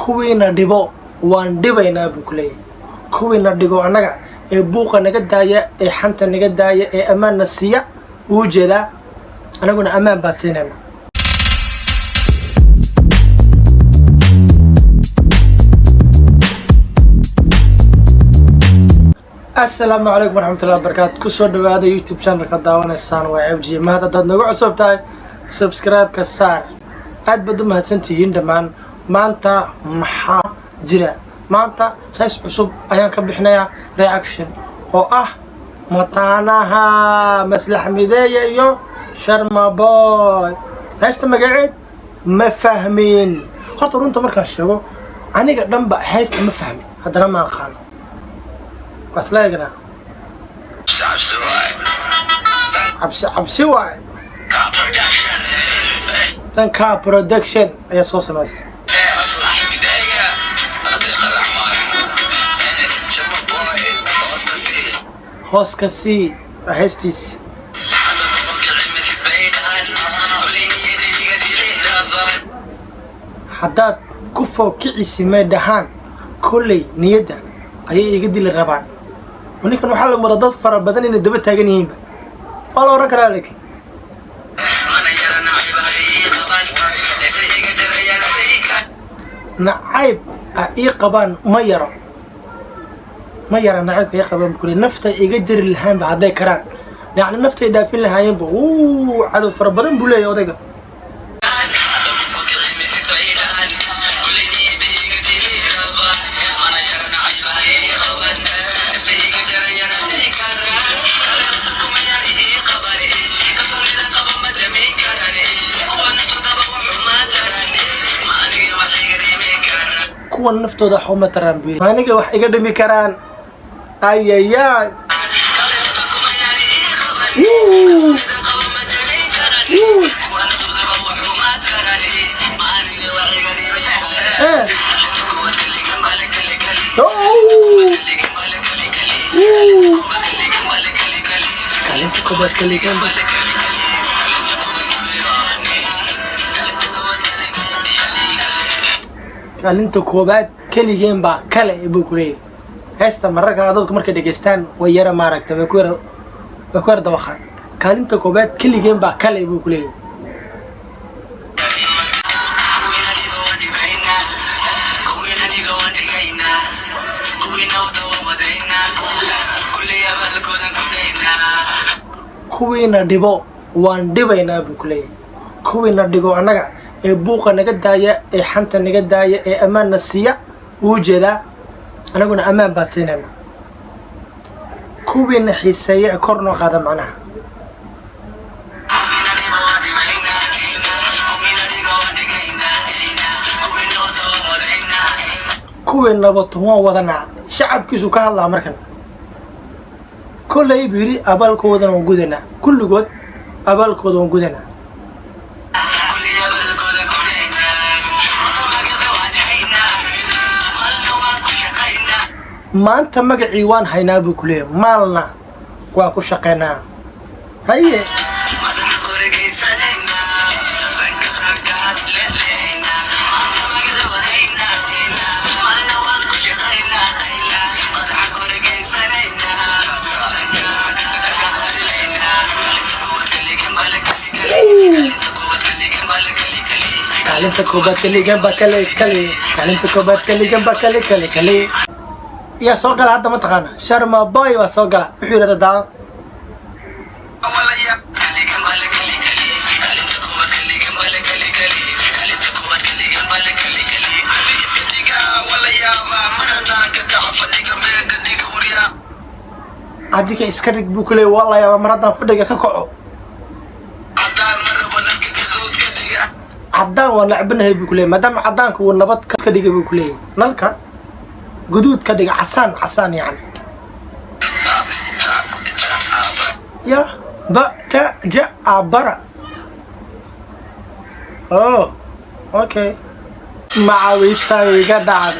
kuwiina dhibo waan dhibaynaa buu ku leeyahay. kuwiina dhigo annaga ee buuqa naga daaya ee xanta naga daaya ee ammaanna siiya wuu jeedaa anaguna ammaan baan siinayna. السلام عليكم ورحمة الله وبركاته. كسر هذا يوتيوب شانل كداون السان وعبجي ما هذا ضد نقول عصبتاي سبسكرايب كسر عاد بدو ما سنتين دمان ما أنت محا جرا ما أنت هش عصب أيام كبحنا رياكشن أو مطانها مسلح مذايا يو شرما باي هش تما قاعد ما فاهمين هاتوا أنتم مركز شو أنا قدام بقى هش تما فاهمين هذا ما خان بس لا يقنا عبسي واي تن كا برودكشن يا صوص ناس هوسكسي هستيس حداد كفو كعسي ما دهان كلي نيدا ayay iga dili rabaan ninkan waxa la maradad fara badan in daba taagan yihiin wala oran karaa laakiin nacayb ay qabaan ma yaro nacayb ay qabaan kulli nafta iga jiri lahaan baaday karaan yani nafta ay dhaafin lahaayeen cadu fara badan buu leeyahay odayga kuwan naftooda xuma taraan biir aniga wax iga dhimi karaan ayaya kaalinta koobaad kaligeen baa kale buu ku leeyahay heesta mararka dadku markay dhageystaan way yara maaragtay way ku yara dawaqaan kaalinta koobaad kaligeen baa kale buu ku leeyahay kuwiina dhibo waan dhibaynaa buu ku leeyahay. kuwiina dhigo annaga ee buuqa naga daaya ee xanta naga daaya ee ammaanna siiya wuu jeedaa anaguna ammaan baan siinayna. kuwiina xiiseeya ee kor noo qaada macnaha kuwiina bato waan wadanaa shacabkiisu ka hadlaa markan kollay buu yidhi abaalkoodana waan gudanaa kulligood abaalkooda waan gudanaa maanta magacii waan haynaa buu ku leeyahay maalna waan ku shaqaynaa haye kaalinta koobaad kaligan baa kale kaalinta koobaad kaligan baa kale يا سوقل هذا ما تقانا شرما باي وسوقل وحيل هذا دام عاديك إسكرك بكلي والله يا مرة فدقة كقعو عدان ولعبنا هي بكلي ما دام عدانك هو النبض كدقة بكلي نلقى قدود كدق عسان يعني يا جاء برا اوكي معاويش تاي قدع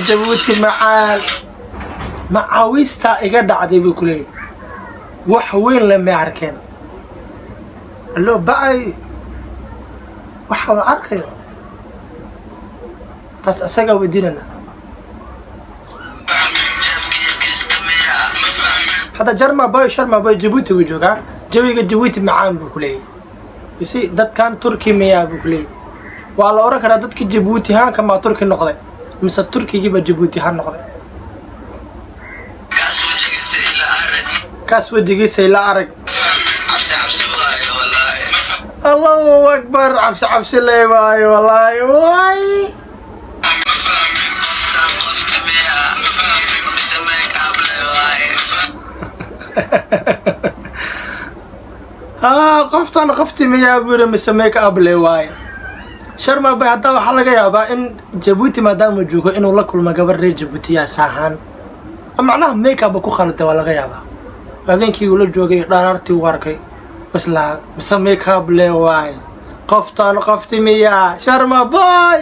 جبوتي معاويش تاي قدع دي بكلي wax weyn lama arkeen allo bacay waxa la arkayo taas asaga weydiinana hada sharma boy Djibouti wuu joogaa jawiga Djibouti macaan buu ku leeyahay isi dadkan Turki miyaa buu ku leeyahay waa la oran karaa dadka Djibouti haan kama Turki noqday mise Turkigiiba Djibouti haan noqday kaas wajigiisa ila arag Allahu akbar cabsi leeyahay wallahi way qoftan qofti miyaa buu mise make up leeyahay Sharma Boy hadda waxa laga yaabaa in Djibouti maadaama joogo inuu la kulmo gabar reer Djibouti ya sahan macnaha make up ku khalada waa laga yaabaa habeenkii uu la joogay dhaarartii warkay isla mise make up leeyahay qoftan qofti miyaa Sharma Boy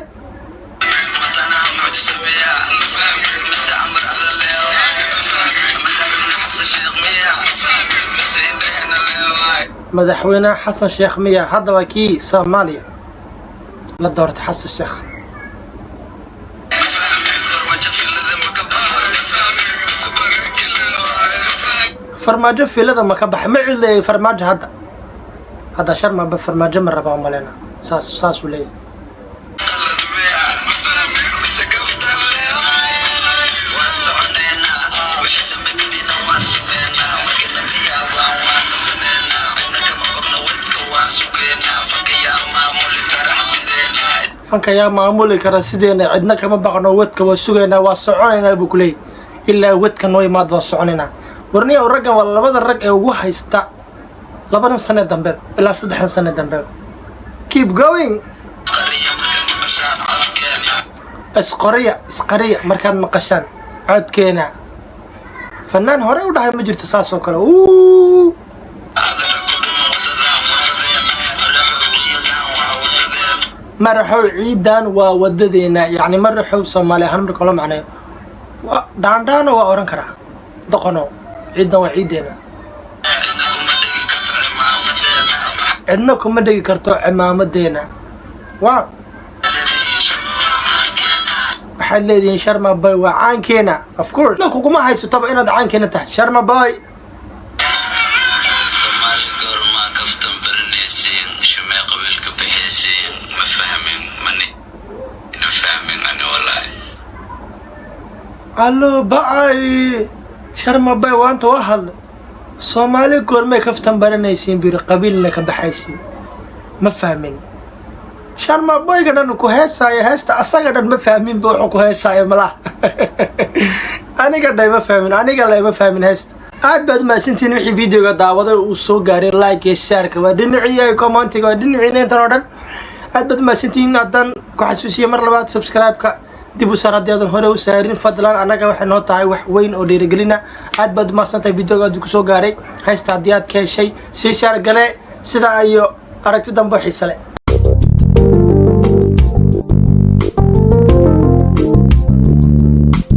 madaxweyne xasan sheekh miyaa hadda waa kii Soomaaliya la doortay xasan sheekh farmaajo filada ma ka baxay ma ciiday farmaajo hadda Sharma Boy farmaajo ma raba malena saas u leeyahay fanka yaa maamuli kara sideena cidna kama baqno wadka waa sugeynaa waa soconaynaa buu ku leeyahay ilaa wadka noo imaad waa soconaynaa warniya raggan waa labada rag ee ugu haysta 2 sano dambe ilaa 3 sano dambe keep going isqariya markaad maqashaan codkeena fanaan hore u dhahay ma jirto saas oo kale maraxow ciidan waa wadadeena yani maraxow Soomaali ahaan marka la macnayo dhaandhaana waa oran karaa doqono ciidan waa ciideena cidna kuma dhigi karto cimaamadeena waa waxaad leedihiin Sharma Boy waa caankeena of course no kuma haysataba inaad caankeena tahay Sharma Boy allo bacay Sharma Boy waanta wahal Soomaali goormay kaftan baranaysiin bir qabiilna ka baxaysiin ma fahmin Sharma Boy gadan ku heesta asaga dhan ma fahmin buu wuxuu ku heesaayo malaha aniga ma fahmin heesta aad baad ma sintiin wixii videoga daawaday uu soo gaaray like iyo share ka waa dhiniciyo commentiga waa dhiniciyo inta oo dhan aad baad ma sintiin hadan ku xasuusiyo mar labaad subscribe ka dib u saaradeedan hore u saarin fadlan anaga waxay noo tahay wax weyn oo dhiirigelina aad baad ma santay videoga ku soo gaaray haysta hadii aad ka heshay si share gale sida ayo aragti dambe xiiso leh